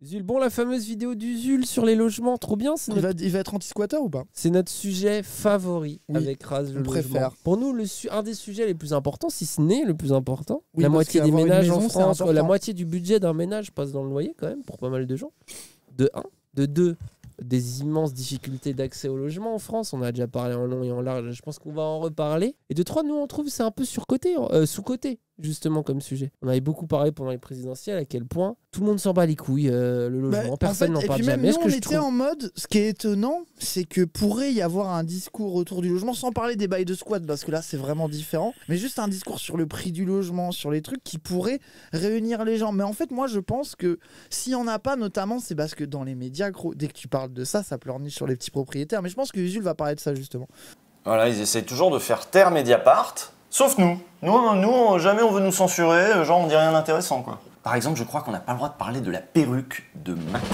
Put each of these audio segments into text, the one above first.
Zul, bon, la fameuse vidéo d'Usul sur les logements, trop bien. Il va être anti-squatter ou pas? C'est notre sujet favori Oui, avec Raz, le on préfère. logement. Pour nous, un des sujets les plus importants, si ce n'est le plus important. Oui, la parce moitié des qu'avoir une ménages maison, en c'est France, important. la moitié du budget d'un ménage passe dans le loyer quand même, pour pas mal de gens. De 1. De 2. Des immenses difficultés d'accès au logement en France. On a déjà parlé en long et en large. Je pense qu'on va en reparler. Et de 3, nous, on trouve que c'est un peu surcoté, sous-coté, justement, comme sujet. On avait beaucoup parlé pendant les présidentielles à quel point tout le monde s'en bat les couilles, le logement. Personne n'en parle jamais. Nous, on était en mode, ce qui est étonnant, c'est que pourrait y avoir un discours autour du logement, sans parler des bails de squat, parce que là, c'est vraiment différent, mais juste un discours sur le prix du logement, sur les trucs qui pourraient réunir les gens. Mais en fait, moi, je pense que s'il n'y en a pas, notamment, c'est parce que dans les médias, gros, dès que tu parles de ça, ça pleurniche sur les petits propriétaires. Mais je pense que Usul va parler de ça, justement. Voilà, ils essayent toujours de faire taire Mediapart, sauf nous. Nous, jamais on veut nous censurer, genre on dit rien d'intéressant, quoi. Par exemple, je crois qu'on n'a pas le droit de parler de la perruque de Macron.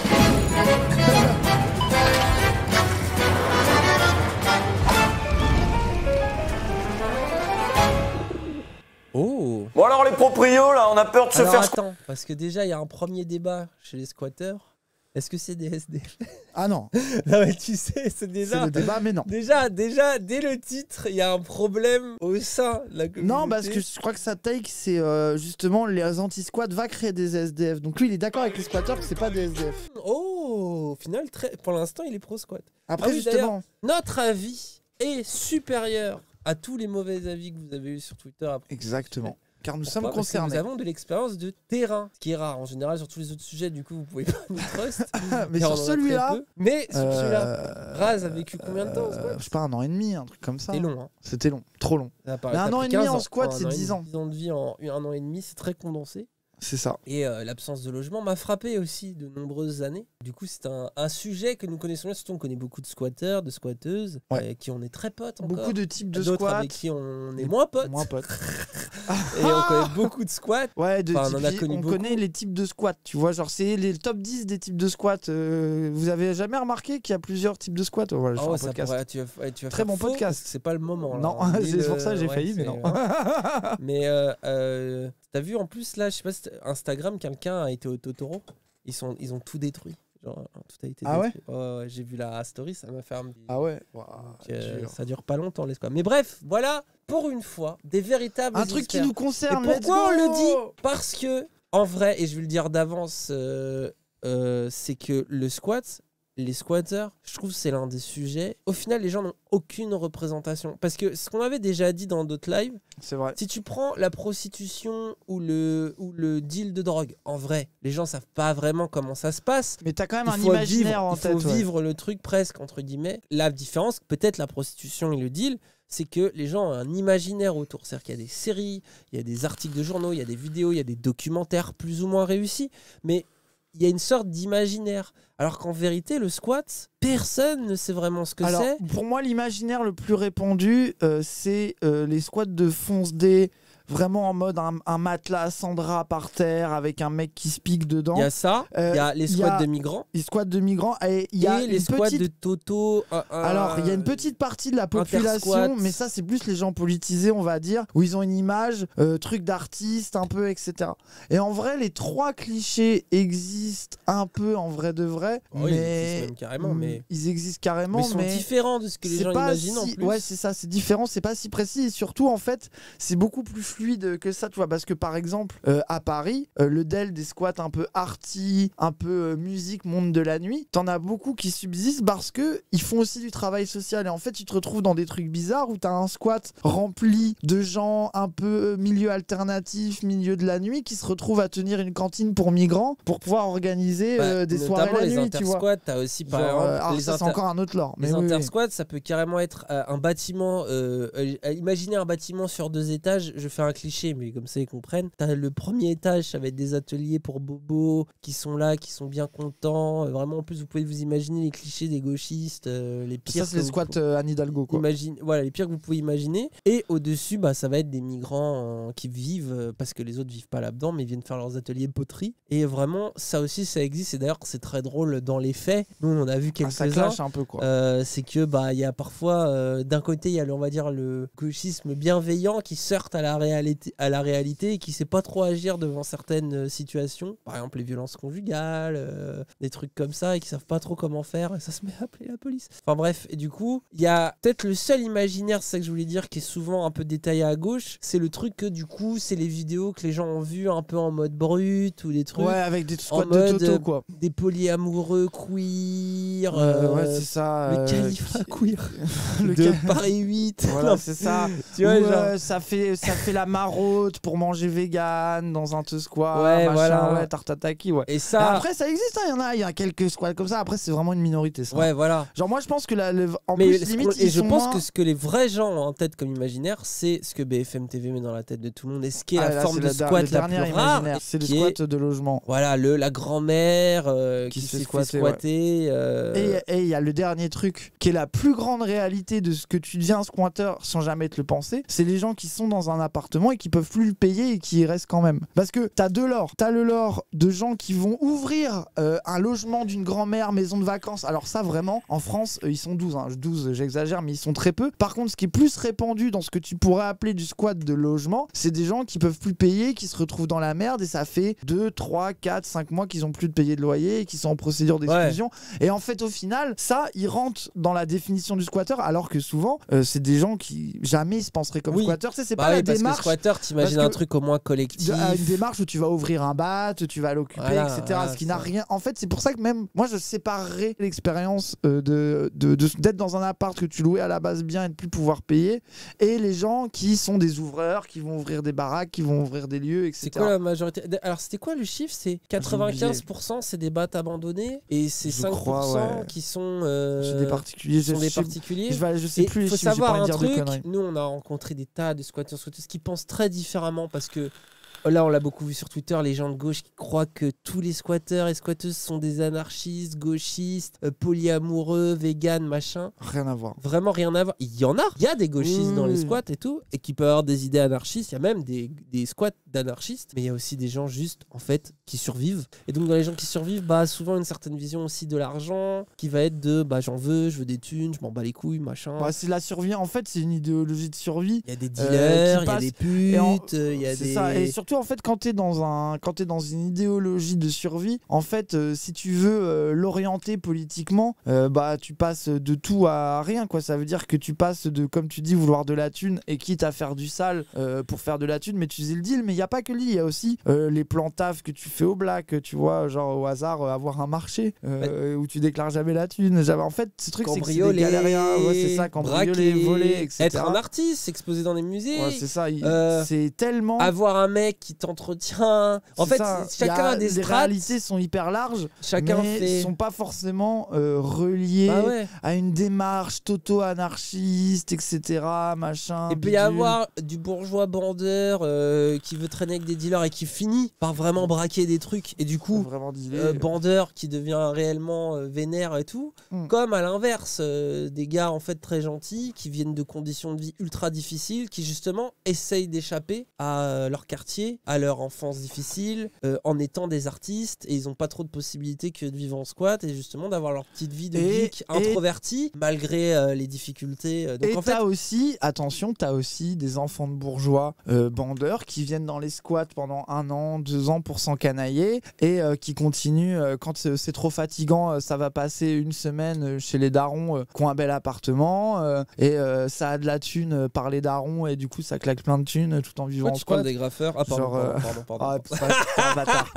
Oh. Bon alors les proprios, là, on a peur de se faire... Attends, parce que déjà, il y a un premier débat chez les squatteurs. Est-ce que c'est des SDF? Ah non. Non mais tu sais, c'est déjà... C'est le débat, mais non. Déjà, dès le titre, il y a un problème au sein de la communauté. Non, parce que je crois que sa take, c'est justement les anti-squats va créer des SDF. Donc lui, il est d'accord avec les squatteurs que c'est pas des SDF. Oh, au final, pour l'instant, il est pro-squat. Après, oui, justement... Notre avis est supérieur à tous les mauvais avis que vous avez eus sur Twitter. Après. Exactement. Car nous Pourquoi? sommes Parce que concernés. nous avons de l'expérience de terrain, ce qui est rare. En général, sur tous les autres sujets, du coup, vous pouvez pas nous trust. Mais car sur on en a très celui-là... peu. Mais sur celui-là, Raz a vécu combien de temps en squat? Je sais pas, 1 an et demi, un truc comme ça. C'était long, hein. C'était long, trop long. Mais un an et demi en squat, c'est 10 ans. 10 ans de vie en 1 an et demi, c'est très condensé. C'est ça. Et l'absence de logement m'a frappé aussi de nombreuses années. Du coup, c'est un sujet que nous connaissons bien. Surtout, on connaît beaucoup de squatteurs, de squatteuses, qui on est très potes encore. Beaucoup de types de D'autres squats. avec qui on est moins potes. Moins potes. Et on connaît beaucoup de squats. Ouais, Enfin, on connaît les types de squats. Tu vois, genre, c'est les top 10 des types de squats. Vous avez jamais remarqué qu'il y a plusieurs types de squats? Voilà, je fais un podcast. Pourrait, tu vas très bon faux, podcast. C'est pas le moment. Là, non, c'est pour ça que j'ai failli, mais non. Mais t'as vu en plus là, je sais pas, si Instagram, quelqu'un a été au Totoro. Ils ont tout détruit. Genre, tout a été détruit. Ouais, j'ai vu la story, ça m'a fait un petit... Ah ouais. Donc, ça dure pas longtemps l'espoir. Mais bref, voilà, pour une fois, des véritables un truc qui nous concerne. Et pourquoi on le dit? Parce que, en vrai, et je vais le dire d'avance, c'est que le squat, les squatteurs, je trouve que c'est l'un des sujets. Au final, les gens n'ont aucune représentation. Parce que ce qu'on avait déjà dit dans d'autres lives, c'est vrai. Si tu prends la prostitution ou le deal de drogue, en vrai, les gens savent pas vraiment comment ça se passe. Mais t'as quand même un imaginaire en tête. Il faut vivre le truc presque, entre guillemets. La différence, peut-être la prostitution et le deal, c'est que les gens ont un imaginaire autour. C'est-à-dire qu'il y a des séries, il y a des articles de journaux, il y a des vidéos, il y a des documentaires plus ou moins réussis. Mais il y a une sorte d'imaginaire. Alors qu'en vérité, le squat, personne ne sait vraiment ce que c'est. Pour moi, l'imaginaire le plus répandu, c'est les squats de fonce D, vraiment en mode un matelas sans drap par terre avec un mec qui se pique dedans. Il y a ça, il y a les squats de migrants. Les squats de migrants et il y a les squats de Toto. Alors, il y a une petite partie de la population, mais ça, c'est plus les gens politisés, on va dire, où ils ont une image, truc d'artiste, un peu, etc. Et en vrai, les 3 clichés existent un peu en vrai de vrai, oui, mais... Ils existent même carrément, mais... Ils existent carrément, mais... ils sont différents de ce que les gens imaginent en plus. Ouais, c'est ça, c'est différent, c'est pas si précis, et surtout, en fait, c'est beaucoup plus fluide que ça, tu vois, parce que par exemple à Paris, le DEL des squats un peu arty, un peu musique, monde de la nuit, t'en as beaucoup qui subsistent parce que ils font aussi du travail social et en fait tu te retrouves dans des trucs bizarres où t'as un squat rempli de gens un peu milieu alternatif, milieu de la nuit qui se retrouvent à tenir une cantine pour migrants pour pouvoir organiser des soirées la nuit, tu vois. T'as aussi par exemple, ça c'est encore un autre lore. Les intersquats, ça peut carrément être un bâtiment, imaginez un bâtiment sur 2 étages, je fais un cliché mais comme ça ils comprennent. T'as le premier étage, ça va être des ateliers pour bobos qui sont là, qui sont bien contents. Vraiment, en plus, vous pouvez vous imaginer les clichés des gauchistes, les pires. Ça, c'est les squats Anne Hidalgo, quoi. Voilà, les pires que vous pouvez imaginer. Et au-dessus, ça va être des migrants qui vivent, parce que les autres vivent pas là-dedans, mais ils viennent faire leurs ateliers de poterie. Et vraiment, ça aussi, ça existe. Et d'ailleurs, c'est très drôle dans les faits. Nous, on a vu quelques-uns. Ça clash un peu, quoi. C'est que, il y a parfois, d'un côté, il y a, on va dire, le gauchisme bienveillant qui se heurte à la réalité à la réalité et qui sait pas trop agir devant certaines situations. Par exemple, les violences conjugales, des trucs comme ça, et qui savent pas trop comment faire. Et ça se met à appeler la police. Enfin bref, et du coup, il y a peut-être le seul imaginaire, c'est ça que je voulais dire, qui est souvent un peu détaillé à gauche. C'est le truc que du coup, c'est les vidéos que les gens ont vues un peu en mode brut ou des trucs. Ouais, avec des squats en mode, de Toto, quoi. Des polyamoureux queer. Ouais, c'est ça. Le califat queer. Le De Paris 8. Voilà, c'est ça. Tu vois, Ou, genre... ça fait la maraude pour manger vegan dans un te squat, Ouais, machin, voilà. ouais, tartataki, ouais. Et ça... Après, ça existe, hein, il y a quelques squats comme ça. Après, c'est vraiment une minorité, ça. Ouais, voilà. Genre, moi, je pense que en Mais plus, limite, et ils je sont pense moins- que ce que les vrais gens ont en tête comme imaginaire, c'est ce que BFM TV met dans la tête de tout le monde. Et ce qui est Ah, la là, forme c'est de le squat la dernier plus rare. imaginaire. C'est le qui squat est, de logement. voilà, la grand-mère qui se s'est fait fait squatter, squatter. Et il y a le dernier truc qui est la plus grande réalité de ce que tu deviens squatter sans jamais te le penser, c'est les gens qui sont dans un appartement et qui peuvent plus le payer et qui y restent quand même. Parce que t'as deux lores. T'as le lore de gens qui vont ouvrir un logement d'une grand-mère, maison de vacances. Alors ça vraiment, en France, ils sont 12. 12, j'exagère, mais ils sont très peu. Par contre, ce qui est plus répandu dans ce que tu pourrais appeler du squat de logement, c'est des gens qui peuvent plus payer, qui se retrouvent dans la merde et ça fait 2, 3, 4, 5 mois qu'ils ont plus de payer de loyer et qui sont en procédure d'exclusion. Et en fait, au final, ça, ils rentrent dans la définition du squatter, alors que souvent, c'est des gens qui jamais se penseraient comme squatter. Tu sais, c'est pas la parce démarche. que squatter, t'imagines un truc au moins collectif. Une démarche où tu vas ouvrir un bat, tu vas l'occuper, Voilà, etc. voilà, ce qui n'a ça. rien. En fait, c'est pour ça que même moi, je séparerais l'expérience d'être dans un appart que tu louais à la base bien et de plus pouvoir payer, et les gens qui sont des ouvreurs, qui vont ouvrir des baraques, qui vont ouvrir des lieux, etc. C'est quoi la majorité? Alors, c'était quoi le chiffre? C'est 95% c'est des battes abandonnées et c'est Je 5% crois, ouais. qui sont, C'est des particuliers. sont je des sais- particuliers. Je sais Et plus les faut chiffres, j'ai savoir pas envie de un dire de truc, conneries. nous on a rencontré des tas de squatteurs qui pensent très différemment parce que là on l'a beaucoup vu sur Twitter, les gens de gauche qui croient que tous les squatteurs et squatteuses sont des anarchistes, gauchistes, polyamoureux, véganes, machin. Rien à voir. Vraiment rien à voir. Il y en a. Il y a des gauchistes dans les Oui. squats et tout, et qui peuvent avoir des idées anarchistes. Il y a même des squats d'anarchistes, mais il y a aussi des gens juste, en fait, qui survivent. Et donc dans les gens qui survivent, bah souvent une certaine vision aussi de l'argent, qui va être de, bah j'en veux, je veux des thunes, je m'en bats les couilles, machin. Bah, c'est la survie. En fait, c'est une idéologie de survie. Il y a des dealers, il y a passe- des et en- putes, il y a C'est des... ça. Et surtout, en fait, quand t'es dans une idéologie de survie, en fait, si tu veux l'orienter politiquement, bah tu passes de tout à rien, quoi. Ça veut dire que tu passes de, comme tu dis, vouloir de la thune et quitte à faire du sale pour faire de la thune, mais tu faisais le deal. Mais il y a pas que lui, il y a aussi les plans taf que tu fais au black, tu vois, genre au hasard avoir un marché où tu déclares jamais la thune. En fait, ce truc, c'est que c'est des cambrioler, galériens, ouais, c'est ça, cambrioler, braquer, voler, etc. être un artiste, s'exposer dans des musées. Ouais, c'est ça. Euh, C'est tellement. avoir un mec qui t'entretient. En C'est fait, ça. chacun a des les strates. réalités sont hyper larges, Chacun mais fait. sont pas forcément reliées Bah ouais. à une démarche toto-anarchiste, etc. Machin. Il peut y bidule. avoir du bourgeois bandeur qui veut traîner avec des dealers et qui finit par vraiment braquer des trucs. Et du coup, Vraiment dealer. bandeur qui devient réellement vénère et tout. Comme à l'inverse, des gars en fait très gentils qui viennent de conditions de vie ultra difficiles, qui justement essayent d'échapper à leur quartier, à leur enfance difficile, en étant des artistes, et ils n'ont pas trop de possibilités que de vivre en squat et justement d'avoir leur petite vie de geek introverti malgré les difficultés. Donc Et en fait, t'as aussi, attention, t'as aussi des enfants de bourgeois bandeurs qui viennent dans les squats pendant 1 an, 2 ans pour s'encanailler et qui continuent, quand c'est trop fatigant, ça va passer 1 semaine chez les darons qui ont un bel appartement et ça a de la thune par les darons et du coup ça claque plein de thunes tout en vivant pourquoi en tu squat. parles des graffeurs? Ah pardon, Genre, pardon. Ah, c'est pas un bâtard.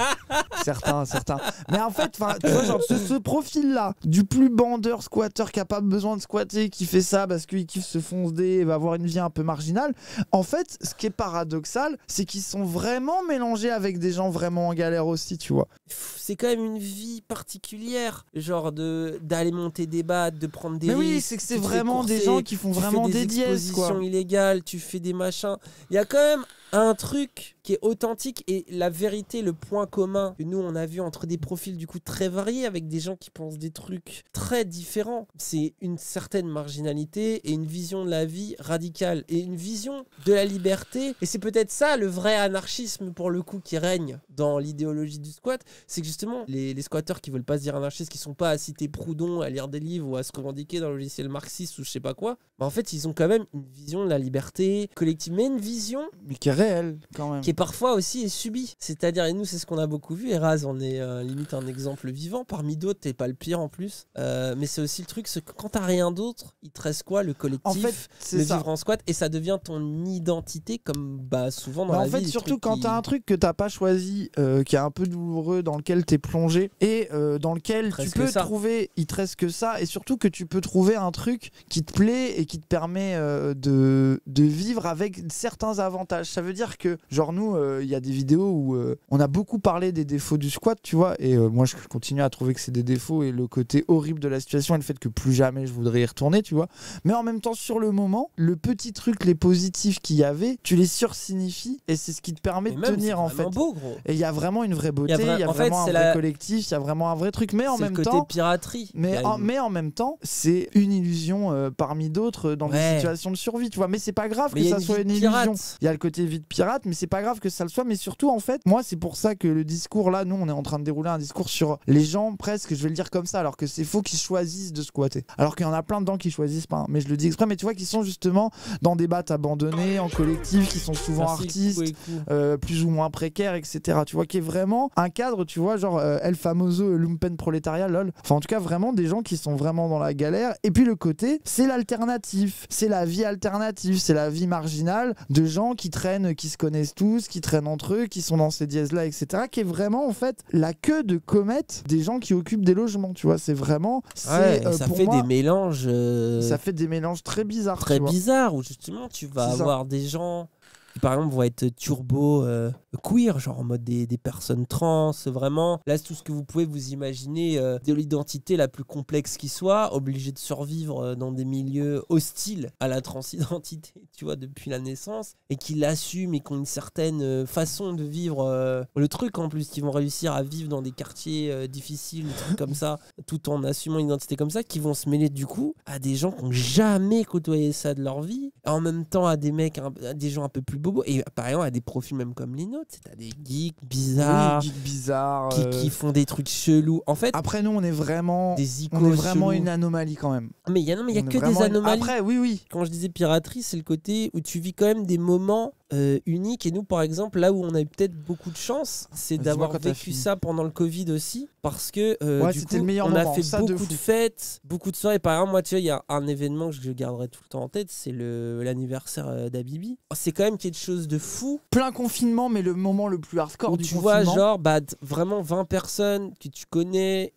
certains. Mais en fait, tu vois, genre, ce profil-là, du plus bandeur squatter qui a pas besoin de squatter, qui fait ça parce qu'il kiffe se foncer et va avoir une vie un peu marginale, en fait, ce qui est paradoxal, c'est qu'ils sont vraiment mélangés avec des gens vraiment en galère aussi, tu vois. C'est quand même une vie particulière, genre d'aller monter des battes, de prendre des Mais risques. oui, c'est que c'est tu te fais vraiment des courser, gens qui font tu fais vraiment des dièses, expositions quoi. illégales, tu fais des machins. Il y a quand même un truc qui est authentique et la vérité, le point commun que nous on a vu entre des profils du coup très variés avec des gens qui pensent des trucs très différents, c'est une certaine marginalité et une vision de la vie radicale et une vision de la liberté. Et c'est peut-être ça le vrai anarchisme pour le coup qui règne dans l'idéologie du squat, c'est que justement les squatteurs qui veulent pas se dire anarchistes, qui sont pas à citer Proudhon, à lire des livres ou à se revendiquer dans le logiciel marxiste ou je sais pas quoi, bah en fait ils ont quand même une vision de la liberté collective, mais une vision Mais qui est réel quand même. qui est parfois aussi subi. C'est-à-dire, et nous, c'est ce qu'on a beaucoup vu, et Raz en est limite un exemple vivant, parmi d'autres, t'es pas le pire en plus. Mais c'est aussi le truc, c'est que quand t'as rien d'autre, il te reste quoi? Le collectif, En fait, c'est le ça. vivre en squat, et ça devient ton identité, comme souvent dans Mais la en vie. fait, des surtout trucs quand qui- t'as un truc que t'as pas choisi, qui est un peu douloureux, dans lequel t'es plongé, et dans lequel te tu reste peux que ça. trouver, il te reste que ça, et surtout que tu peux trouver un truc qui te plaît et qui te permet de vivre avec certains avantages. Ça veut dire que, genre nous, il y a des vidéos où on a beaucoup parlé des défauts du squat, tu vois, et moi je continue à trouver que c'est des défauts et le côté horrible de la situation et le fait que plus jamais je voudrais y retourner, tu vois. Mais en même temps, sur le moment, le petit truc, les positifs qu'il y avait, tu les sursignifies et c'est ce qui te permet Mais de même, tenir c'est en fait. vraiment beau, gros. Et il y a vraiment une vraie beauté, Il il y a y a en fait, vraiment un c'est vrai la- collectif, il y a vraiment un vrai truc, mais en C'est même le côté temps. piraterie. Il y Mais a en, une- mais en même temps, c'est une illusion parmi d'autres dans des Ouais. situations de survie, tu vois. Mais c'est pas grave Mais que il y a ça une soit vie une de illusion. pirate. Il y a le côté vie de pirate, mais c'est pas grave que ça le soit. Mais surtout, en fait, moi, c'est pour ça que le discours là, nous, on est en train de dérouler un discours sur les gens presque, je vais le dire comme ça, alors que c'est faux qu'ils choisissent de squatter. Alors qu'il y en a plein dedans qui choisissent pas, hein. Mais je le dis exprès, mais tu vois, qui sont justement dans des battes abandonnées, en collectif, qui sont souvent Merci, artistes. coucou et coucou. Plus ou moins précaire, etc. Tu vois, qui est vraiment un cadre, tu vois, genre El Famoso Lumpen Prolétariat, lol. Enfin, en tout cas, vraiment des gens qui sont vraiment dans la galère. Et puis le côté, c'est l'alternative. C'est la vie alternative. C'est la vie marginale de gens qui traînent, qui se connaissent tous, qui traînent entre eux, qui sont dans ces dièses-là, etc. Qui est vraiment, en fait, la queue de comète des gens qui occupent des logements. Tu vois, c'est vraiment. Ouais, et ça pour fait moi, des mélanges ça fait des mélanges très bizarres. très tu vois. bizarres où justement tu vas C'est ça. avoir des gens qui par exemple vont être turbo queer, genre en mode des personnes trans, vraiment. Là, c'est tout ce que vous pouvez vous imaginer de l'identité la plus complexe qui soit, obligé de survivre dans des milieux hostiles à la transidentité, tu vois, depuis la naissance, et qui l'assument et qui ont une certaine façon de vivre le truc en plus, qui vont réussir à vivre dans des quartiers difficiles, des trucs comme ça, tout en assumant une identité comme ça, qui vont se mêler du coup à des gens qui n'ont jamais côtoyé ça de leur vie, et en même temps à des mecs, à des gens un peu plus bobos, et par exemple à des profils même comme les nôtres, c'est à des geeks bizarres, Oui, geeks bizarres. qui font des trucs chelous. En fait, Après, nous, on est vraiment. des icônes On est vraiment chelous. une anomalie quand même. Mais il y a On que est des vraiment anomalies. Après, oui. Quand je disais piraterie, c'est le côté où tu vis quand même des moments uniques. Et nous, par exemple, là où on a eu peut-être beaucoup de chance, c'est Dis-moi d'avoir quand t'as vécu fini. ça pendant le Covid aussi. Parce que Ouais, du c'était coup, le meilleur on a moment, fait ça, de beaucoup fou. de fêtes, beaucoup de soirées. Par exemple, moi, tu vois, il y a un événement que je garderai tout le temps en tête, c'est l'anniversaire d'Habibi. C'est quand même quelque chose de fou. Plein confinement, mais le moment le plus hardcore Où du tu confinement. vois, genre, vraiment 20 personnes que tu connais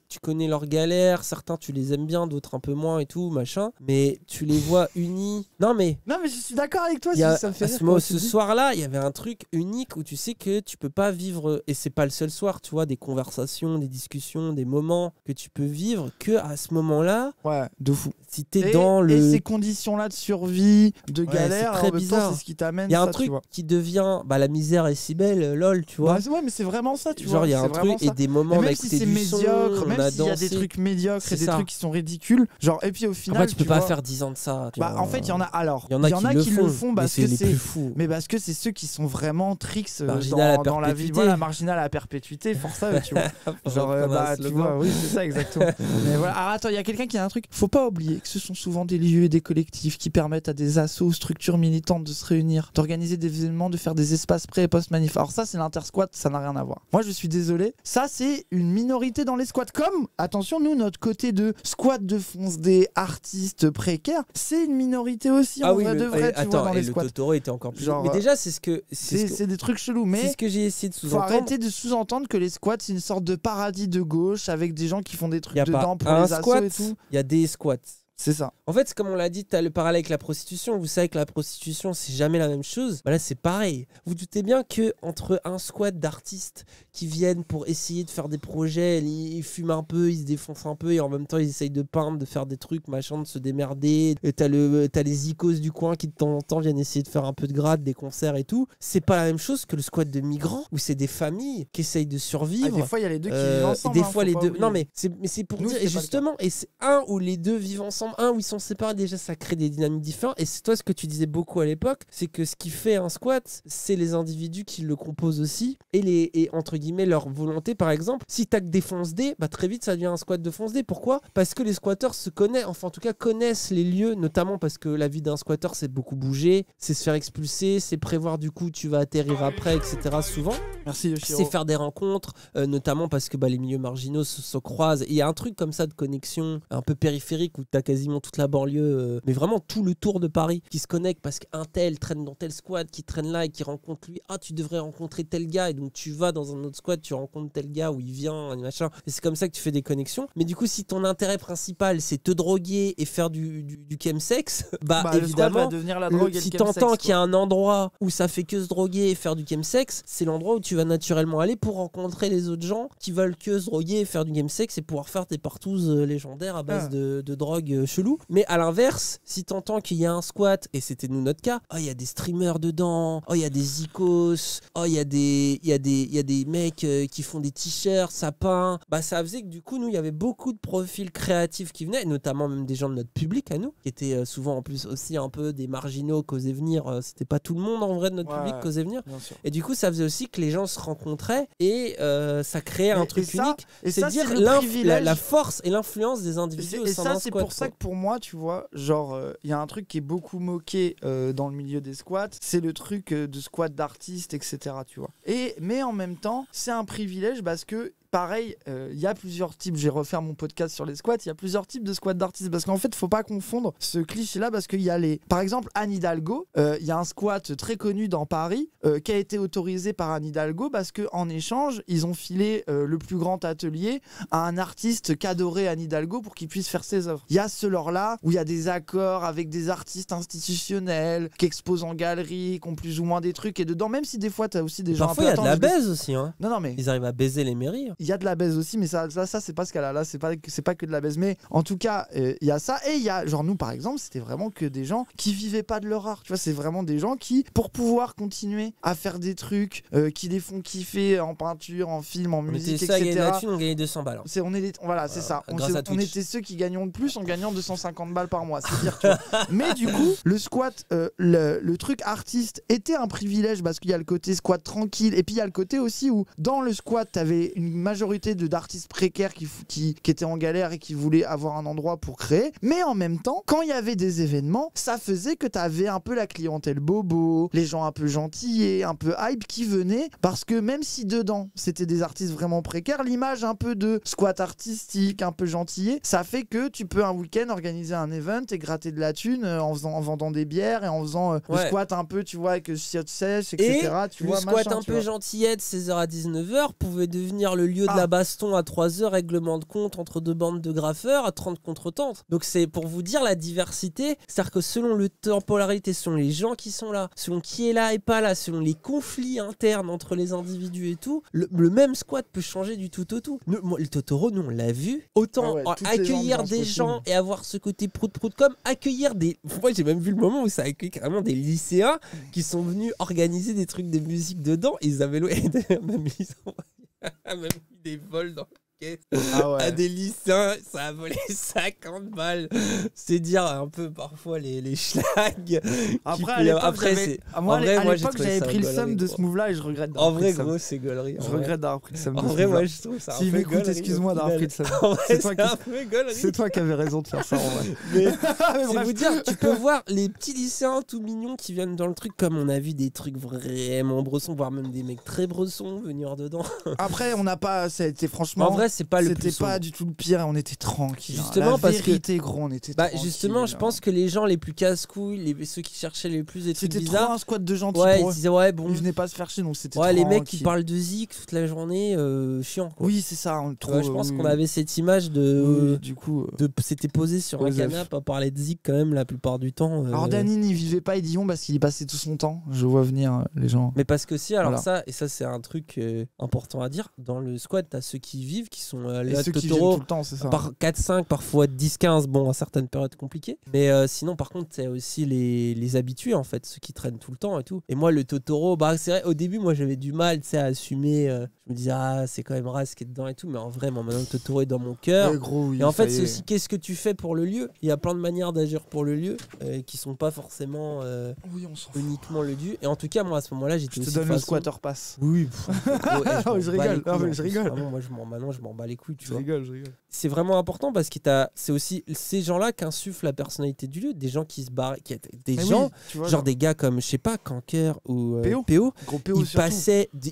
leurs galères, certains tu les aimes bien, d'autres un peu moins et tout, machin, mais tu les vois unis. Non, mais Non, mais je suis d'accord avec toi, il y a, ça me fait à rire ce, quand tu ce dis. soir-là, il y avait un truc unique où tu sais que tu peux pas vivre, et c'est pas le seul soir, tu vois, des conversations, des discussions, des moments que tu peux vivre que à ce moment-là, Ouais, de fou. si t'es Et, dans et le... ces conditions-là de survie, de Ouais, galère, c'est très en même temps, bizarre. c'est ce qui t'amène. Il y a un ça, truc tu vois. qui devient, la misère est si belle, lol, tu vois. Ouais, mais c'est vraiment ça, tu Genre, vois. il y a c'est un vraiment truc et ça. des Et moments même si d'écouter c'est du médiocre, son, même on a s'il y a des dansé. trucs médiocres et C'est des ça. trucs qui sont ridicules, genre, et puis au final. Après, tu peux pas vois, faire 10 ans de ça. tu Bah, vois. en fait, il y en a. Alors, Il y en a qui le font, mais parce c'est que les c'est. plus fous. Mais parce que c'est ceux qui sont vraiment tricks Marginal à dans la vie. perpétuité. Voilà, marginal à perpétuité, force à eux, tu vois. Genre, tu vois, oui, c'est ça, exactement. Mais voilà. Alors, attends, il y a quelqu'un qui a un truc. Faut pas oublier que ce sont souvent des lieux et des collectifs qui permettent à des assos, structures militantes de se réunir, d'organiser des événements, de faire des espaces pré et post-manif. Alors, ça, c'est l'intersquat, ça n'a rien à voir. Moi, je suis désolé. Ça, c'est une minorité dans les squats. Comme, attention, nous, notre côté de squat de fonce des artistes précaires, c'est une minorité aussi, en vrai de vrai, tu vois, dans les le squats. Totoro était encore plus. Genre, mais déjà, c'est ce que C'est des trucs chelous, mais c'est ce que j'ai essayé de faut sous-entendre. arrêter de sous-entendre que les squats c'est une sorte de paradis de gauche avec des gens qui font des Il trucs y a dedans pas pour un les assos squat, et tout. il y a des squats. C'est ça. En fait, c'est comme on l'a dit, tu as le parallèle avec la prostitution. Vous savez que la prostitution, c'est jamais la même chose. Là, c'est pareil. Vous doutez bien que entre un squat d'artistes qui viennent pour essayer de faire des projets, ils fument un peu, ils se défoncent un peu et en même temps, ils essayent de peindre, de faire des trucs, machin, de se démerder. Et t'as les icos du coin qui de temps en temps viennent essayer de faire un peu de grade, des concerts et tout. C'est pas la même chose que le squat de migrants où c'est des familles qui essayent de survivre. Des fois il y a les deux qui vivent ensemble. Des hein, fois faut les pas deux. oublier. Non mais c'est pour Nous, dire c'est et pas le justement et c'est un où les deux vivent ensemble. ensemble, un où ils sont séparés, déjà ça crée des dynamiques différentes. Et c'est toi ce que tu disais beaucoup à l'époque, c'est que ce qui fait un squat, c'est les individus qui le composent aussi et entre guillemets leur volonté. Par exemple, si t'as que des fonce-dés, bah très vite ça devient un squat de fonce-dés. Pourquoi ? Parce que les squatteurs se connaissent, enfin en tout cas connaissent les lieux, notamment parce que la vie d'un squatteur c'est beaucoup bouger, c'est se faire expulser, c'est prévoir du coup tu vas atterrir après, etc. souvent. Merci Yoshiro. C'est faire des rencontres, notamment parce que les milieux marginaux se croisent. Et il y a un truc comme ça de connexion un peu périphérique où tu as quasiment toute la banlieue, mais vraiment tout le tour de Paris qui se connecte parce qu'un tel traîne dans tel squat, qui traîne là et qui rencontre lui. Ah, tu devrais rencontrer tel gars. Et donc tu vas dans un autre squat, tu rencontres tel gars où il vient, et machin. Et c'est comme ça que tu fais des connexions. Mais du coup, si ton intérêt principal c'est te droguer et faire du chemsex, Le squat va évidemment, devenir la drogue et si le chemsex, t'entends qu'il y a quoi. un endroit où ça fait que se droguer et faire du chemsex, c'est l'endroit où tu vas naturellement aller pour rencontrer les autres gens qui veulent que se droguer et faire du chemsex et pouvoir faire tes partouzes légendaires à base de drogue chelou. Mais à l'inverse, si t'entends qu'il y a un squat, et c'était nous notre cas, il y a des streamers dedans, il y a des icos, il y a des mecs qui font des t-shirts, ça peint, ça faisait que du coup nous il y avait beaucoup de profils créatifs qui venaient, notamment même des gens de notre public à nous, qui étaient souvent en plus aussi un peu des marginaux qu'osaient venir, c'était pas tout le monde en vrai de notre public qu'osait venir. Et du coup ça faisait aussi que les gens se rencontraient et ça créait un truc unique. C'est dire la force et l'influence des individus au sein d'un squat. C'est pour ça que pour moi, tu vois, genre, il y a un truc qui est beaucoup moqué dans le milieu des squats, c'est le truc de squat d'artistes, etc. Tu vois. Mais en même temps, c'est un privilège parce que pareil, il y a plusieurs types, je vais refaire mon podcast sur les squats, il y a plusieurs types de squats d'artistes parce qu'en fait, faut pas confondre ce cliché-là parce qu'il y a par exemple, Anne Hidalgo, il y a un squat très connu dans Paris qui a été autorisé par Anne Hidalgo parce qu'en échange, ils ont filé le plus grand atelier à un artiste qu'adorait Anne Hidalgo pour qu'il puisse faire ses œuvres. Il y a ce lore-là où il y a des accords avec des artistes institutionnels qui exposent en galerie, qui ont plus ou moins des trucs et dedans, même si des fois, tu as aussi des gens parfois, il y a de la baise aussi. Hein. Non, mais ils arrivent à baiser les mairies. Il y a de la baise aussi, mais ça c'est pas ce cas-là. Là, c'est pas que de la baise. Mais en tout cas, il y a ça. Et il y a, genre, nous, par exemple, c'était vraiment que des gens qui vivaient pas de leur art. Tu vois, c'est vraiment des gens qui, pour pouvoir continuer à faire des trucs, qui les font kiffer en peinture, en film, en musique, etc. On gagnait 200 balles. Voilà, c'est ça. On était ceux qui gagnons le plus en gagnant 250 balles par mois. C'est dire, tu vois. Mais du coup, le squat, le truc artiste était un privilège parce qu'il y a le côté squat tranquille. Et puis, il y a le côté aussi où, dans le squat, t'avais une majorité d'artistes précaires qui étaient en galère et qui voulaient avoir un endroit pour créer. Mais en même temps, quand il y avait des événements, ça faisait que tu avais un peu la clientèle bobo, les gens un peu gentils et un peu hype qui venaient parce que même si dedans c'était des artistes vraiment précaires, l'image un peu de squat artistique, un peu gentillé, ça fait que tu peux un week-end organiser un event et gratter de la thune en vendant des bières et en faisant le squat un peu, tu vois, avec chiottes sèches, etc. Et le squat un peu gentillette, 16h à 19h, pouvait devenir le lieu de la baston à 3h, règlement de compte entre deux bandes de graffeurs à 30 contre 30. Donc c'est pour vous dire la diversité, c'est-à-dire que selon le temporalité, selon les gens qui sont là, selon qui est là et pas là, selon les conflits internes entre les individus et tout, le même squat peut changer du tout au tout. Le Totoro, nous on l'a vu, autant accueillir des gens et avoir ce côté prout-prout comme accueillir des... Moi j'ai même vu le moment où ça accueille carrément des lycéens qui sont venus organiser des trucs de musique dedans, et ils avaient loué, même ils ont... même eu des vols dans le caisse à des lycéens, ça a volé 50 balles. C'est dire un peu parfois les schlags. Après, à l'époque, j'avais pris le seum de ce move-là et je regrette d'avoir pris le seum. En vrai, gros, c'est gaulerie. Je regrette d'avoir pris le seum. En vrai, moi, je trouve ça un peu gaulerie. Si m'écoute, excuse-moi d'avoir pris le seum. C'est toi qui avais raison de faire ça, en vrai. Mais c'est vous dire, tu peux voir les petits lycéens tout mignons qui viennent dans le truc, comme on a vu des trucs vraiment bressons, voire même des mecs très bressons venir dedans. Après, on n'a pas... C'était franchement... En vrai, c'est pas le plus C'était pas du tout le pire, on était tranquille. Justement, parce que gros, on était tranquille. Justement, je pense que les gens les plus casse-couilles, ceux qui cherchaient les plus des trucs bizarres, c'était trop un squat de gentils. Ils disaient ils venaient pas se faire chier, donc c'était les mecs qui parlent de zik toute la journée, chiant quoi. Oui, c'est ça. Je pense qu'on avait cette image de du coup c'était posé sur un canapé à parler de zik quand même la plupart du temps. Alors Danine, il vivait pas Edillon parce qu'il y passait tout son temps. Je vois venir les gens. Mais parce que si, alors ça, et ça c'est un truc important à dire, dans le squat, t'as ceux qui vivent, qui sont Et là, ceux qui viennent Totoro, tout le temps, c'est ça. par 4-5, parfois 10-15, bon, à certaines périodes compliquées. Mais sinon, par contre, c'est aussi les habitués, en fait, ceux qui traînent tout le temps et tout. Et moi, le Totoro, bah, c'est vrai, au début, moi, j'avais du mal, tu sais, à assumer. Je me disais, ah, c'est quand même Raz qui est dedans et tout. Mais en vrai, moi, maintenant, le Totoro est dans mon cœur. Ouais, gros, oui, Et en ça fait, y c'est est. aussi qu'est-ce que tu fais pour le lieu. Il y a plein de manières d'agir pour le lieu qui sont pas forcément Oui, on s'en fout. uniquement le lieu. Et en tout cas, moi, à ce moment-là, j'étais Je te aussi donne le façon- squatter pass. Oui, gros, Non, je rigole, non, mais je rigole. Vraiment, moi, maintenant, je m'en bats les couilles, tu vois. Je rigole. C'est vraiment important parce que c'est aussi ces gens-là qu'insufflent la personnalité du lieu. Des gens qui se barrent, des Mais gens, oui, tu vois, genre des gars comme, je sais pas, Kanker ou PO. PO, Gros PO ils surtout.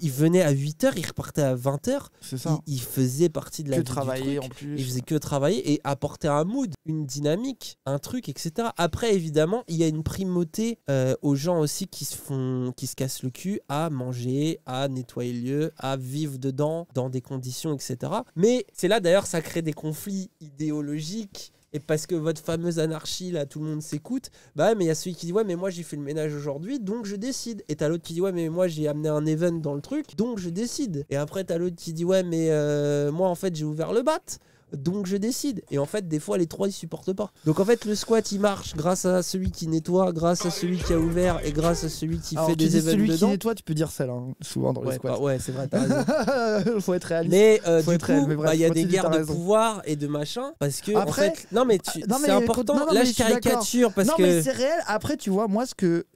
ils venaient à 8h, ils repartaient à 20h. C'est ça. Ils faisaient partie de la Que vie du travailler truc. en plus. Ils faisaient que travailler et apporter un mood, une dynamique, un truc, etc. Après, évidemment, il y a une primauté aux gens aussi qui se cassent le cul à manger, à nettoyer le lieu, à vivre dedans, dans des conditions, etc. Mais c'est là, d'ailleurs, ça crée des conflits idéologiques. Et parce que votre fameuse anarchie, là, tout le monde s'écoute, bah ouais, mais il y a celui qui dit, ouais, mais moi j'ai fait le ménage aujourd'hui, donc je décide. Et t'as l'autre qui dit, ouais, mais moi j'ai amené un event dans le truc, donc je décide. Et après, t'as l'autre qui dit, ouais, mais moi en fait j'ai ouvert le bat, donc je décide. Et en fait, des fois, les trois ils supportent pas. Donc en fait, le squat il marche grâce à celui qui nettoie, grâce à celui qui a ouvert et grâce à celui qui Alors, fait tu des dis événements celui qui dedans. nettoie, tu peux dire celle, hein, souvent dans les Ouais, squats. ouais, c'est vrai, t'as raison. Faut être réaliste. Mais Faut du être réel, coup, mais bref, il y a des continue, guerres t'as de raison. pouvoir et de machin parce que Après- en fait, non mais, non, mais c'est écoute, important. non, Là, mais je je suis d'accord. caricature parce non, que mais c'est réel. Après, tu vois, moi,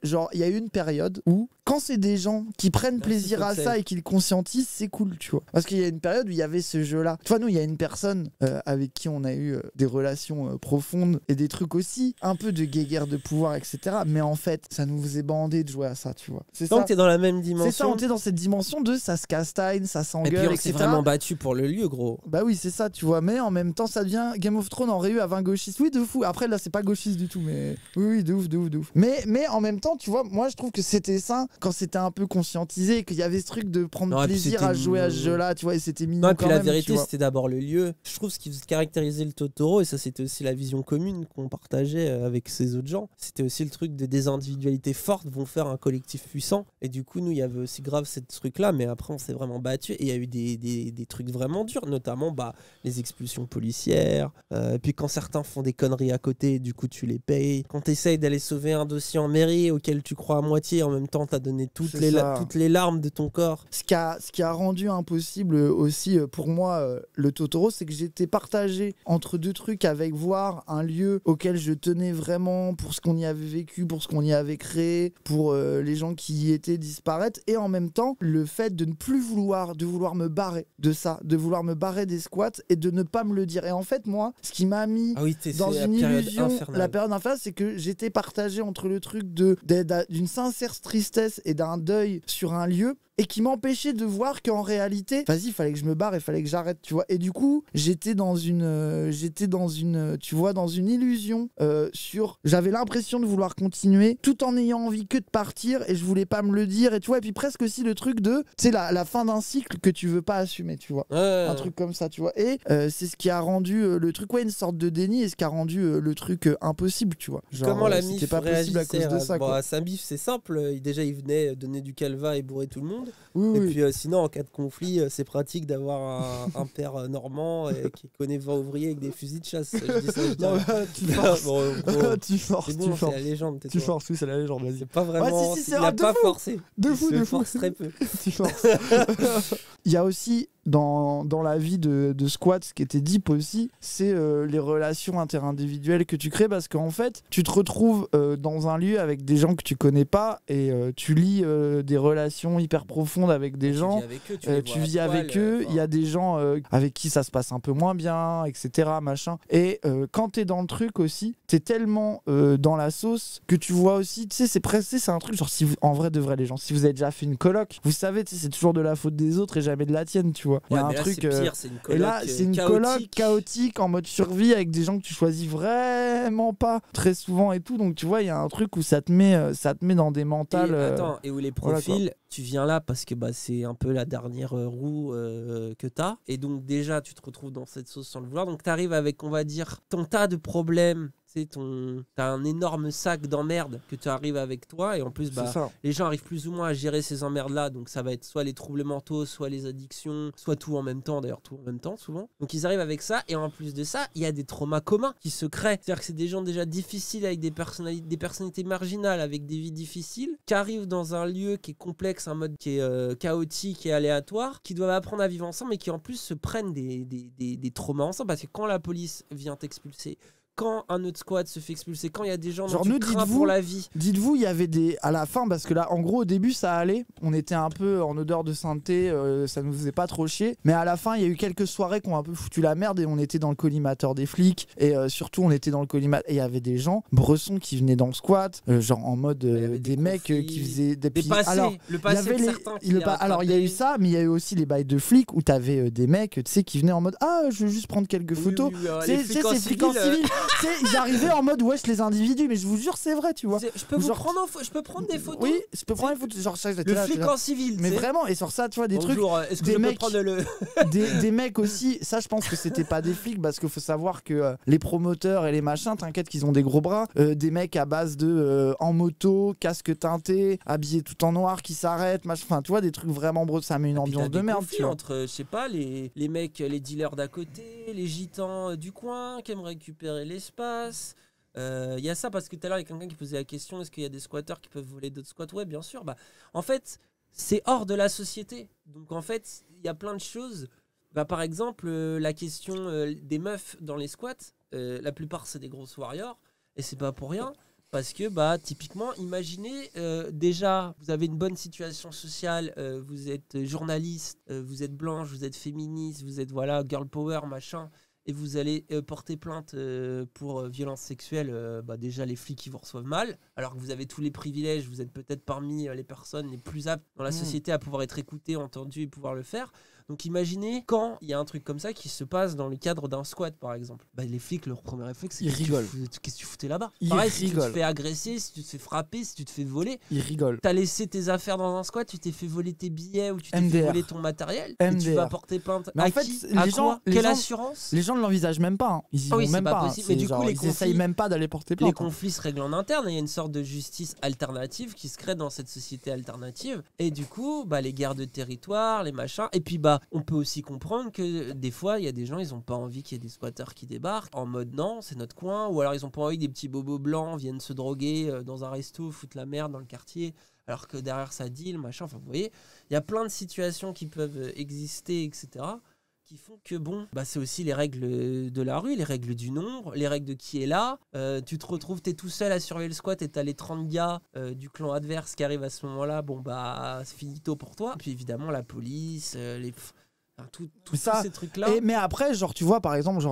genre, il y a eu une période où, quand c'est des gens qui prennent Merci, plaisir à Foxel. ça et qui le conscientisent, c'est cool, tu vois. Parce qu'il y a une période où il y avait ce jeu-là. Tu vois, nous, il y a une personne avec qui on a eu des relations profondes et des trucs aussi, un peu de guéguerre de pouvoir, etc. Mais en fait, ça nous faisait bander de jouer à ça, tu vois. C'est tant ça. que t'es dans la même C'est ça, dimension. on était dans cette dimension de ça se castagne, ça Et puis s'engueule, on s'est etc. vraiment battu pour le lieu, gros. Bah oui, c'est ça, tu vois. Mais en même temps, ça devient Game of Thrones en réu à 20 gauchistes. Oui, de fou. Après, là, c'est pas gauchiste du tout, mais oui, de ouf. Mais en même temps, tu vois, moi, je trouve que c'était ça quand c'était un peu conscientisé, qu'il y avait ce truc de prendre Non, et puis plaisir c'était à jouer à ce mignon. jeu-là, tu vois, et c'était mignon Non, et puis quand la même, tu vérité, vois. c'était d'abord le lieu. Je trouve ce qui caractérisait le Totoro, et ça, c'était aussi la vision commune qu'on partageait avec ces autres gens. C'était aussi le truc de des individualités fortes vont faire un collectif puissant. Et du coup, nous, il y avait aussi grave ce truc-là, mais après, on s'est vraiment battu. Et il y a eu des trucs vraiment durs, notamment les expulsions policières. Puis quand certains font des conneries à côté, du coup, tu les payes. Quand tu essayes d'aller sauver un dossier en mairie auquel tu crois à moitié, en même temps, tu as donné toutes C'est ça. toutes les larmes de ton corps. Ce qui a rendu impossible aussi pour moi le Totoro, c'est que j'étais partagé entre deux trucs avec voir un lieu auquel je tenais vraiment pour ce qu'on y avait vécu, pour ce qu'on y avait créé, pour les gens qui y étaient disparaître, et en même temps le fait de ne plus vouloir me barrer de ça, de vouloir me barrer des squats et de ne pas me le dire. Et en fait, moi, ce qui m'a mis Ah oui, dans c'est la une période illusion, infernale. la période infernale, c'est que j'étais partagé entre le truc d'une sincère tristesse et d'un deuil sur un lieu, et qui m'empêchait de voir qu'en réalité, vas-y, il fallait que je me barre, il fallait que j'arrête, tu vois. Et du coup, j'étais dans une illusion j'avais l'impression de vouloir continuer, tout en ayant envie que de partir, et je voulais pas me le dire, et tu vois. Et puis presque aussi le truc de, tu sais, la fin d'un cycle que tu veux pas assumer, tu vois. Ouais. Un truc comme ça, tu vois. Et c'est ce qui a rendu le truc, ouais, une sorte de déni, et ce qui a rendu le truc impossible, tu vois. Genre, Comment la c'était MIF pas possible à cause réagissait de ça, quoi. à Saint-Bif, c'est simple. Déjà, il venait donner du calva et bourrer tout le monde. Oui, Et oui. puis, sinon, en cas de conflit, c'est pratique d'avoir un père normand qui connaît 20 ouvriers avec des fusils de chasse. Je dis ça, je dis Non, rien. tu forces. Bon, gros, Tu forces, c'est tu bon, c'est forces. la légende. Tu tais-toi. forces, oui, c'est la légende, vas-y. C'est pas vraiment. si, c'est il vrai, a de pas fou. forcé. De Il fou, se de fou. force très peu. Tu forces. Il y a aussi dans la vie de squat, ce qui était deep aussi, c'est les relations interindividuelles que tu crées, parce qu'en fait, tu te retrouves dans un lieu avec des gens que tu connais pas, et tu lis des relations hyper profondes avec des gens. Tu vis avec eux, il y a des gens avec qui ça se passe un peu moins bien, etc. Machin. Et quand t'es dans le truc aussi, t'es tellement dans la sauce que tu vois aussi, tu sais, c'est un truc genre, en vrai de vrai, les gens, si vous avez déjà fait une coloc, vous savez, tu sais, c'est toujours de la faute des autres et jamais de la tienne, tu vois. Il y a un truc. Pire, c'est une Et là, c'est une coloc chaotique en mode survie avec des gens que tu choisis vraiment pas très souvent et tout. Donc tu vois, il y a un truc où ça te met dans des mentales. Attends, et où les voilà, profils, tu viens là parce que c'est un peu la dernière roue que t'as. Et donc déjà, tu te retrouves dans cette sauce sans le vouloir. Donc t'arrives avec, on va dire, ton tas de problèmes t'as un énorme sac d'emmerdes que tu arrives avec toi et en plus les gens arrivent plus ou moins à gérer ces emmerdes là, donc ça va être soit les troubles mentaux, soit les addictions, soit tout en même temps, d'ailleurs tout en même temps souvent. Donc ils arrivent avec ça et en plus de ça il y a des traumas communs qui se créent, c'est-à-dire que c'est des gens déjà difficiles avec des personnalités marginales, avec des vies difficiles, qui arrivent dans un lieu qui est complexe, un mode qui est chaotique et aléatoire, qui doivent apprendre à vivre ensemble et qui en plus se prennent des traumas ensemble, parce que quand la police vient t'expulser, quand un autre squad se fait expulser, quand il y a des gens dont tu crains pour la vie. Dites-vous, il y avait à la fin, parce que là, en gros, au début, ça allait. On était un peu en odeur de sainteté, ça nous faisait pas trop chier. Mais à la fin, il y a eu quelques soirées qui ont un peu foutu la merde et on était dans le collimateur des flics. Et surtout, on était dans le collimateur. Et il y avait des gens, Bressons, qui venaient dans le squat, genre en mode des mecs qui faisaient des passés. Alors, le passé de certains. Alors, il y a eu ça, mais il y a eu aussi les bails de flics où t'avais des mecs, tu sais, qui venaient en mode je veux juste prendre quelques photos. C'est ces flics en civil. Ils arrivaient en mode wesh les individus, mais je vous jure c'est vrai, tu vois. Je peux prendre des photos. Oui, je peux prendre des photos, genre ça. Le flic en civil. Mais vraiment, et sur ça, tu vois, des trucs. Est-ce que je peux prendre le des mecs aussi. Ça, je pense que c'était pas des flics parce qu'il faut savoir que les promoteurs et les machins, t'inquiète qu'ils ont des gros bras. Des mecs à base de en moto, casque teinté, habillés tout en noir, qui s'arrêtent, machin. Enfin, tu vois, des trucs vraiment bros. Ça met une ambiance de merde. Tu vois. Entre, je sais pas, les mecs, les dealers d'à côté, les gitans du coin qui aiment récupérer l'espace. Il y a ça parce que tout à l'heure il y a quelqu'un qui posait la question, est-ce qu'il y a des squatteurs qui peuvent voler d'autres squats? Ouais, bien sûr. En fait c'est hors de la société, donc en fait il y a plein de choses. Par exemple la question des meufs dans les squats, la plupart c'est des grosses warriors et c'est pas pour rien. Parce que typiquement, imaginez déjà, vous avez une bonne situation sociale, vous êtes journaliste, vous êtes blanche, vous êtes féministe, vous êtes girl power machin, et vous allez porter plainte pour violence sexuelle, déjà les flics qui vous reçoivent mal, alors que vous avez tous les privilèges, vous êtes peut-être parmi les personnes les plus aptes dans la société à pouvoir être écoutées, entendues et pouvoir le faire. Donc imaginez quand il y a un truc comme ça qui se passe dans le cadre d'un squat par exemple. Les flics, leur premier réflexe, c'est ils rigolent. Qu'est-ce que tu foutais là-bas? Pareil, si tu te fais agresser, si tu te fais frapper, si tu te fais voler, ils rigolent. T'as laissé tes affaires dans un squat, tu t'es fait voler tes billets ou tu t'es fait voler ton matériel et tu vas porter plainte. Mais à en fait, qui? les gens, Quelle assurance? Les gens ne l'envisagent même pas. Hein. Ils y vont même pas. Mais du coup, ils essayent même pas d'aller porter plainte. Les conflits se règlent en interne. Il y a une sorte de justice alternative qui se crée dans cette société alternative. Et du coup, les guerres de territoire, les machins. Et puis, on peut aussi comprendre que des fois, il y a des gens, ils ont pas envie qu'il y ait des squatteurs qui débarquent en mode non, c'est notre coin. Ou alors, ils ont pas envie que des petits bobos blancs viennent se droguer dans un resto, foutre la merde dans le quartier. Alors que derrière ça deal, machin. Enfin, vous voyez, il y a plein de situations qui peuvent exister, etc. qui font que c'est aussi les règles de la rue, les règles du nombre, les règles de qui est là. Tu te retrouves, t'es tout seul à surveiller le squat et t'as les 30 gars du clan adverse qui arrivent à ce moment-là, c'est finito pour toi. Et puis évidemment la police, tous ces trucs-là. Mais après, tu vois, par exemple,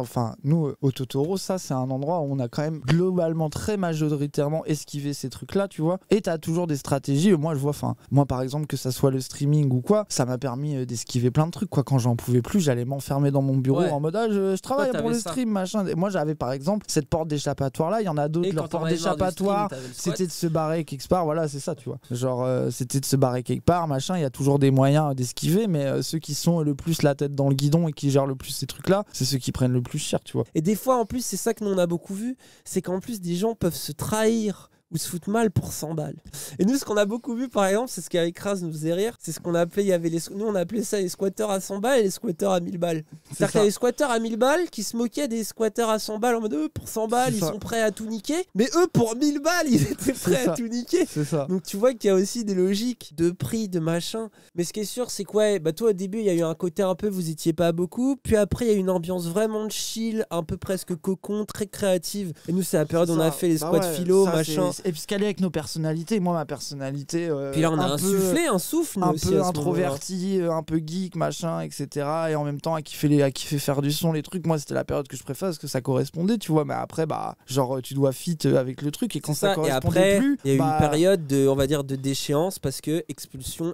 nous, au Totoro, ça, c'est un endroit où on a quand même globalement, très majoritairement esquivé ces trucs-là, tu vois. Et t'as toujours des stratégies. Moi, je vois, moi, par exemple, que ça soit le streaming ou quoi, ça m'a permis d'esquiver plein de trucs, quoi. Quand j'en pouvais plus, j'allais m'enfermer dans mon bureau en mode, je travaille pour le stream, machin. Et moi, j'avais, par exemple, cette porte d'échappatoire-là. Il y en a d'autres, leur porte d'échappatoire, c'était de se barrer quelque part. Voilà, c'est ça, tu vois. C'était de se barrer quelque part, machin. Il y a toujours des moyens d'esquiver, mais ceux qui sont le plus la tête dans le guidon et qui gèrent le plus ces trucs-là, c'est ceux qui prennent le plus cher, tu vois. Et des fois, en plus, c'est ça que nous on a beaucoup vu, c'est qu'en plus, des gens peuvent se trahir ou se foutent mal pour 100 balles. Et nous, ce qu'on a beaucoup vu, par exemple, c'est ce qui avec Raz nous faisait rire, c'est ce qu'on appelait, nous on appelait ça les squatteurs à 100 balles et les squatteurs à 1000 balles. C'est-à-dire qu'il y a les squatteurs à 1000 balles qui se moquaient des squatteurs à 100 balles en mode eux, pour 100 balles, ils sont prêts à tout niquer, mais eux, pour 1000 balles, ils étaient prêts à tout niquer. C'est ça. Donc tu vois qu'il y a aussi des logiques de prix, de machin. Mais ce qui est sûr, c'est que toi, au début, il y a eu un côté un peu, vous étiez pas beaucoup, puis après, il y a eu une ambiance vraiment de chill, un peu presque cocon, très créative. Et nous, c'est la période où on a fait les squats philo, machin. Et puis ce qu'elle est avec nos personnalité, moi ma personnalité puis là on a insufflé un souffle un peu introverti, un peu geek machin, etc. Et en même temps à kiffer faire du son, les trucs. Moi c'était la période que je préfère parce que ça correspondait, tu vois. Mais après tu dois fit avec le truc, et quand ça correspondait plus, il y a eu une période de, on va dire, de déchéance, parce que expulsion,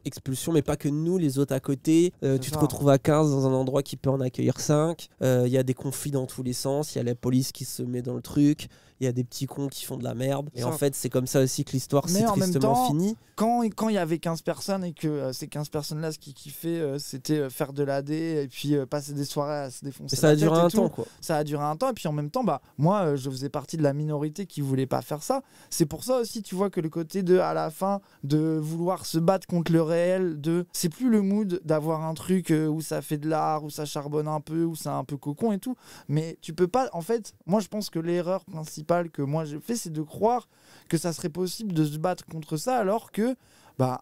mais pas que nous, les autres à côté. Tu te retrouves à 15 dans un endroit qui peut en accueillir 5. Il y a des conflits dans tous les sens, il y a la police qui se met dans le truc, il y a des petits cons qui font de la merde. Et en fait, fait, c'est comme ça aussi que l'histoire Mais s'est en même tristement temps, finie. Quand il y avait 15 personnes et que ces 15 personnes-là, ce qu'ils kiffaient, c'était faire de l'AD et puis passer des soirées à se défoncer Et ça la a duré tête et un tout. temps, quoi. Ça a duré un temps. Et puis en même temps, moi, je faisais partie de la minorité qui voulait pas faire ça. C'est pour ça aussi, tu vois, que le côté de, à la fin, de vouloir se battre contre le réel, c'est plus le mood d'avoir un truc où ça fait de l'art, où ça charbonne un peu, où c'est un peu cocon et tout. Mais tu peux pas, en fait, moi je pense que l'erreur principale que moi j'ai fait, c'est de croire que ça serait possible de se battre contre ça alors que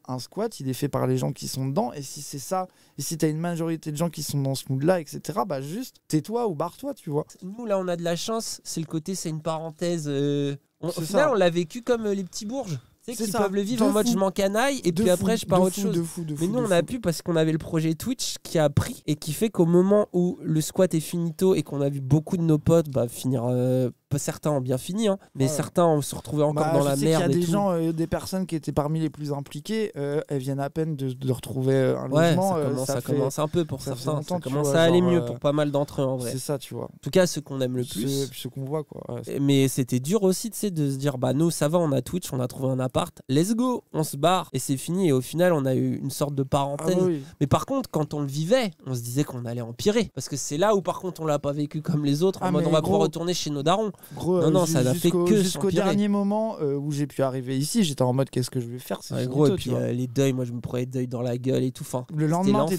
un squat il est fait par les gens qui sont dedans, et si c'est ça, et si t'as une majorité de gens qui sont dans ce mood là, etc., juste tais-toi ou barre-toi, tu vois. Nous, là, on a de la chance, c'est le côté, c'est une parenthèse. Au C'est final, ça. on l'a vécu comme les petits bourges. Tu sais, C'est qui ça. peuvent le vivre De en mode fou. je m'en canaille et puis après je pars à autre chose. Mais nous, on a pu parce qu'on avait le projet Twitch qui a pris et qui fait qu'au moment où le squat est finito et qu'on a vu beaucoup de nos potes finir, certains ont bien fini, hein, mais Ouais. certains ont se retrouvé encore dans la je sais merde qu'il y a et des tout. gens, des personnes qui étaient parmi les plus impliquées, elles viennent à peine de retrouver un Ouais, logement. ça commence un peu pour ça fait certains. longtemps, Ça tu commence vois, à aller genre, mieux pour pas mal d'entre eux en vrai. C'est ça, tu vois. En tout cas, ceux qu'on aime le plus. Ce qu'on voit, quoi. Ouais, Mais c'était dur aussi, tu sais, de se dire, nous, ça va, on a Twitch, on a trouvé un appart, let's go, on se barre, et c'est fini. Et au final, on a eu une sorte de parenthèse. oui. Mais par contre, quand on le vivait, on se disait qu'on allait empirer. Parce que c'est là où, par contre, on l'a pas vécu comme les autres, en mode mais on va gros, pouvoir retourner chez nos darons. Gros, Non, ça n'a fait que jusqu'au s'empirer. dernier moment où j'ai pu arriver ici, j'étais en mode qu'est-ce que je vais faire, c'est Ouais, finito, gros, et tu puis vois. les deuils, moi je me prenais deuil dans la gueule et tout. Enfin, Le lendemain, l'enfer.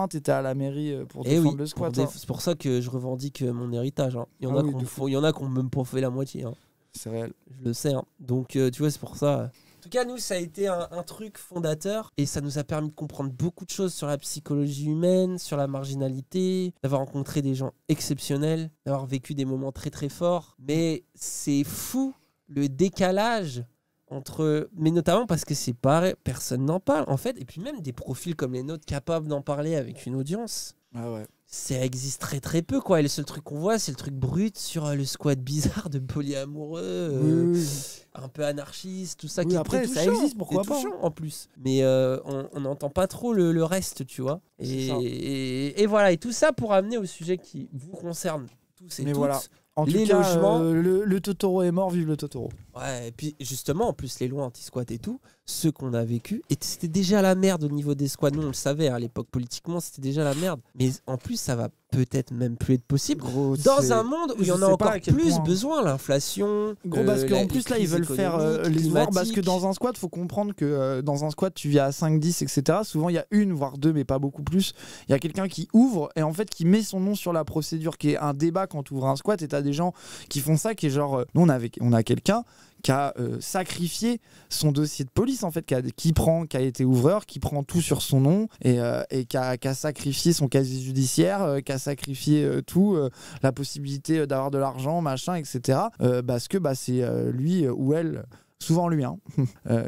t'étais à la mairie pour Et défendre oui, le squat. c'est pour ça que je revendique mon héritage. Hein. Il y en Ah a oui, qu'on de il y en a qu'on même pas fait la moitié. Hein. C'est réel. Je le sais. Hein. Donc, tu vois, c'est pour ça. En tout cas, nous, ça a été un truc fondateur et ça nous a permis de comprendre beaucoup de choses sur la psychologie humaine, sur la marginalité, d'avoir rencontré des gens exceptionnels, d'avoir vécu des moments très très forts. Mais c'est fou le décalage entre, mais notamment parce que c'est pareil, personne n'en parle en fait, et puis même des profils comme les nôtres capables d'en parler avec une audience. Ah ouais. Ça existe très très peu quoi, et le seul truc qu'on voit c'est le truc brut sur le squat bizarre de polyamoureux, Oui. un peu anarchiste, tout ça Oui, qui est après, très ça touchant, existe, pourquoi et pas, touchant, en plus. Mais on n'entend pas trop le reste, tu vois. C'est ça. Et voilà, et tout ça pour amener au sujet qui vous concerne tous et Mais toutes. voilà. En Les tout cas, logements. le Totoro est mort, vive le Totoro. Ouais, et puis justement, en plus, les lois anti-squat et tout, ceux qu'on a vécu, et c'était déjà la merde au niveau des squats. Nous, on le savait à l'époque, politiquement, c'était déjà la merde. Mais en plus, ça va peut-être même plus être possible. Gros, Dans un monde où il y en a je sais pas encore à quel plus point. besoin, l'inflation. Gros, parce qu'en les plus, là, ils crises veulent faire économiques, les voir. Parce que climatiques. dans un squat, faut comprendre que dans un squat, tu vis à 5, 10, etc. Souvent, il y a une, voire deux, mais pas beaucoup plus. Il y a quelqu'un qui ouvre et en fait, qui met son nom sur la procédure, qui est un débat quand tu ouvres un squat. Et tu as des gens qui font ça, qui est genre. Nous, on a quelqu'un qui a sacrifié son dossier de police, en fait, qui a été ouvreur, qui prend tout sur son nom et qui a sacrifié son casier judiciaire, qui a sacrifié tout, la possibilité d'avoir de l'argent, machin, etc. Parce que c'est lui ou elle. Souvent lui, hein,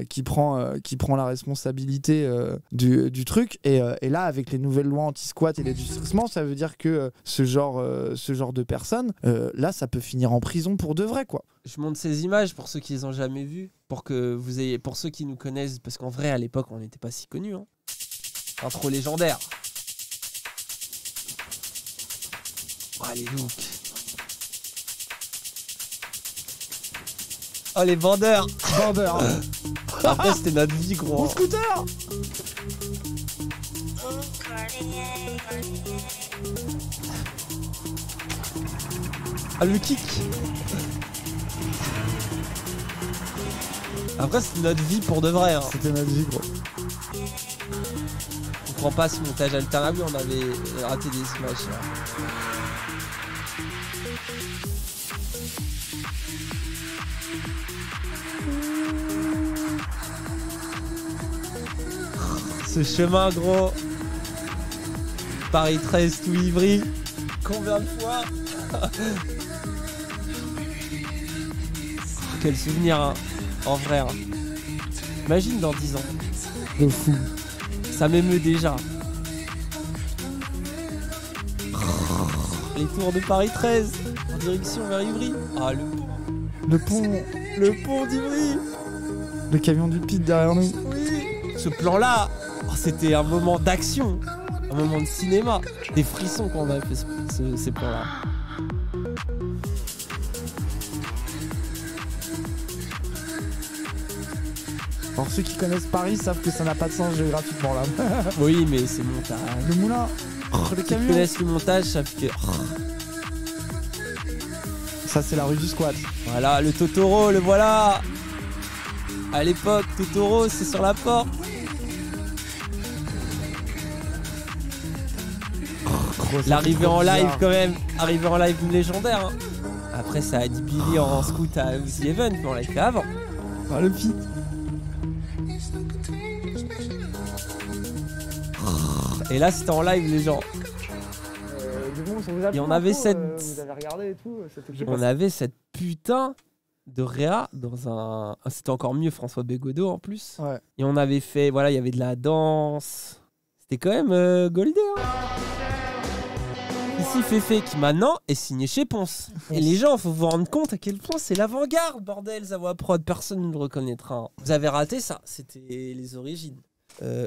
qui prend la responsabilité du truc. Et là, avec les nouvelles lois anti-squat et les durcissements, ça veut dire que ce genre de personnes, là, ça peut finir en prison pour de vrai, quoi. Je montre ces images pour ceux qui les ont jamais vues, pour ceux qui nous connaissent, parce qu'en vrai, à l'époque, on n'était pas si connus. Hein. Intro légendaire. Oh, les looks. Oh, les vendeurs. Vendeur. Après, c'était notre vie, gros. Mon scooter. Ah, le kick. Après, c'était notre vie pour de vrai. Hein. C'était notre vie, gros. On comprend pas ce montage alternatif, on avait raté des images. Là. Ce chemin, gros. Paris 13 tout Ivry. Combien de fois? Quel souvenir, hein. En vrai. Hein. Imagine dans 10 ans. De fou. Ça m'émeut déjà. Les tours de Paris 13 en direction vers Ivry. Ah, Le pont d'Ivry. Le camion du pit derrière nous. Oui. Ce plan-là, c'était un moment d'action, un moment de cinéma. Des frissons quand on a fait ces plans-là. Alors ceux qui connaissent Paris savent que ça n'a pas de sens géographiquement là. Oui, mais c'est montage. Le moulin, le Ceux qui camion. connaissent le montage savent que... Ça c'est la rue du squat. Voilà, le Totoro, le voilà. À l'époque, Totoro, c'est sur la porte. L'arrivée en live quand même, arrivée en live légendaire. Hein. Après ça a dit Billy en scout à The Event, mais on l'a fait avant. Ah, le pit. Et là c'était en live les gens. Et on avait cette... Vous avez regardé et tout. On avait cette putain de réa dans un... C'était encore mieux François Bégodeau en plus. Ouais. Et on avait fait, voilà, il y avait de la danse. C'était quand même goldé. Hein. Ici Féfé qui maintenant est signé chez Ponce. Et les gens, faut vous rendre compte à quel point c'est l'avant-garde, bordel, Zawa Prod, personne ne le reconnaîtra. Hein. Vous avez raté ça, c'était les origines.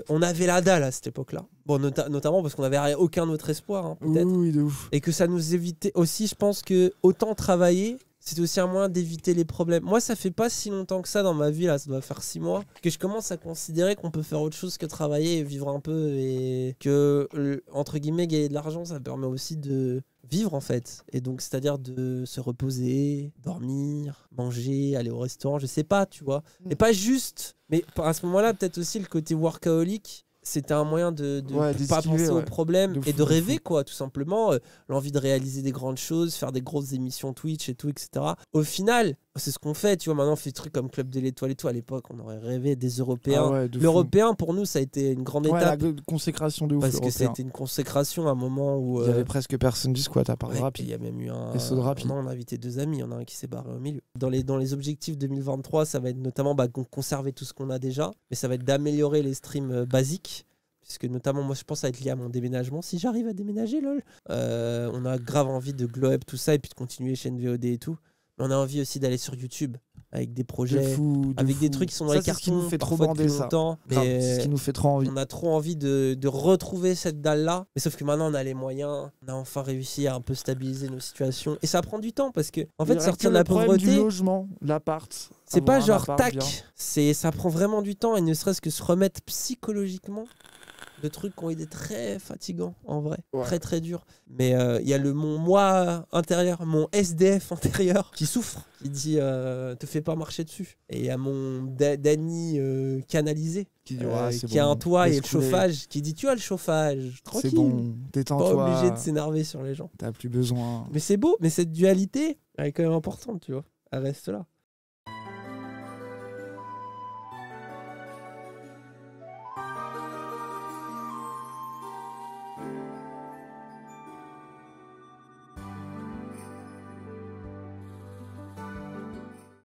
On avait la dalle à cette époque-là. Bon, notamment parce qu'on n'avait aucun autre espoir, hein, peut-être. Oui, de ouf. Et que ça nous évitait aussi, je pense que autant travailler, c'est aussi un moyen d'éviter les problèmes. Moi, ça fait pas si longtemps que ça dans ma vie, là, ça doit faire 6 mois, que je commence à considérer qu'on peut faire autre chose que travailler et vivre un peu. Et que, entre guillemets, gagner de l'argent, ça permet aussi de vivre, en fait. Et donc, c'est-à-dire de se reposer, dormir, manger, aller au restaurant, je sais pas, tu vois. Et pas juste, mais à ce moment-là, peut-être aussi le côté workaholic. C'était un moyen de pas penser aux problèmes et de rêver, quoi, tout simplement. L'envie de réaliser des grandes choses, faire des grosses émissions Twitch et tout, etc. Au final, c'est ce qu'on fait, tu vois. Maintenant, on fait des trucs comme Club de l'Étoile et tout. À l'époque, on aurait rêvé des Européens. Ah ouais, L'Européen, pour nous, ça a été une grande étape. La consécration de ouf. Parce que c'était une consécration à un moment où. Il y avait presque personne du squat à part Rapide. Il y a même eu un. Rapide. On a invité 2 amis. Il y en a un qui s'est barré au milieu. Dans les objectifs 2023, ça va être notamment conserver tout ce qu'on a déjà. Mais ça va être d'améliorer les streams basiques. Puisque notamment, moi, je pense à être lié à mon déménagement. Si j'arrive à déménager, lol. On a grave envie de glow up tout ça et puis de continuer les chaînes VOD et tout. Mais on a envie aussi d'aller sur YouTube avec des projets, des trucs qui sont dans les cartons. C'est ce qui nous fait trop bander ça. C'est ce qui nous fait trop envie. On a trop envie de retrouver cette dalle-là. Mais sauf que maintenant, on a les moyens. On a enfin réussi à un peu stabiliser nos situations. Et ça prend du temps parce que, en fait, sortir de la pauvreté. Du logement, l'appart. C'est pas genre tac. Ça prend vraiment du temps et ne serait-ce que se remettre psychologiquement de trucs qui ont été très fatigants en vrai, très très durs. Mais il y a mon moi intérieur, mon SDF intérieur qui souffre, qui dit te fais pas marcher dessus. Et il y a mon Dany canalisé qui a un toit et le chauffage, qui dit tu as le chauffage, tranquille. C'est bon, détends-toi. Pas obligé de s'énerver sur les gens. T'as plus besoin. Mais c'est beau, mais cette dualité elle est quand même importante, tu vois. Elle reste là.